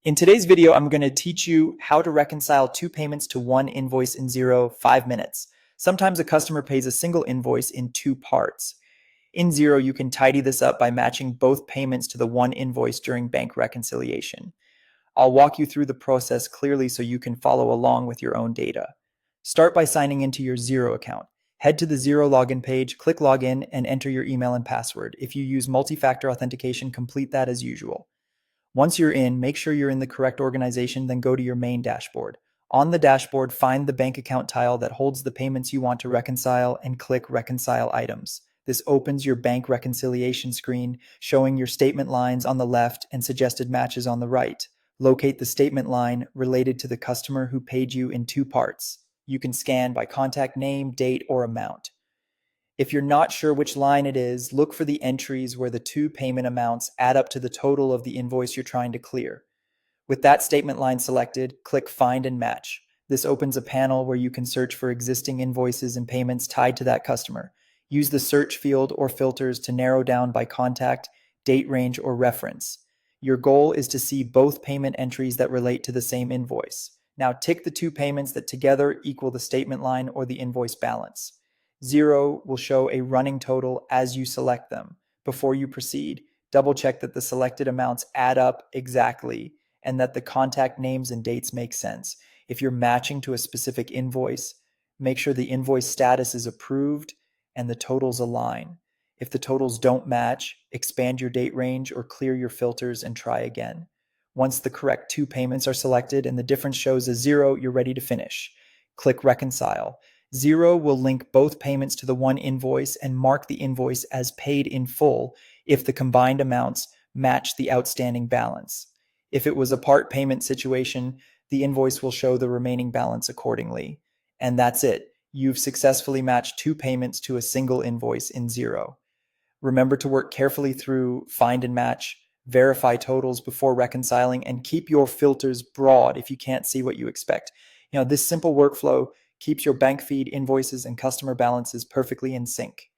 In today's video, I'm going to teach you how to reconcile two payments to one invoice in Xero 5 minutes. Sometimes a customer pays a single invoice in two parts. In Xero, you can tidy this up by matching both payments to the one invoice during bank reconciliation. I'll walk you through the process clearly so you can follow along with your own data. Start by signing into your Xero account. Head to the Xero login page, click Login, and enter your email and password. If you use multi-factor authentication, complete that as usual. Once you're in, make sure you're in the correct organization, then go to your main dashboard. On the dashboard, find the bank account tile that holds the payments you want to reconcile and click Reconcile Items. This opens your bank reconciliation screen, showing your statement lines on the left and suggested matches on the right. Locate the statement line related to the customer who paid you in two parts. You can scan by contact name, date, or amount. If you're not sure which line it is, look for the entries where the two payment amounts add up to the total of the invoice you're trying to clear. With that statement line selected, click Find and Match. This opens a panel where you can search for existing invoices and payments tied to that customer. Use the search field or filters to narrow down by contact, date range, or reference. Your goal is to see both payment entries that relate to the same invoice. Now tick the two payments that together equal the statement line or the invoice balance. Xero will show a running total as you select them. Before you proceed, double check that the selected amounts add up exactly and that the contact names and dates make sense. If you're matching to a specific invoice, make sure the invoice status is approved and the totals align. If the totals don't match, expand your date range or clear your filters and try again. Once the correct two payments are selected and the difference shows a 0, you're ready to finish. Click Reconcile. Xero will link both payments to the one invoice and mark the invoice as paid in full if the combined amounts match the outstanding balance. If it was a part payment situation, the invoice will show the remaining balance accordingly. And that's it. You've successfully matched two payments to a single invoice in Xero. Remember to work carefully through Find and Match, verify totals before reconciling, and keep your filters broad if you can't see what you expect. This simple workflow keeps your bank feed, invoices, and customer balances perfectly in sync.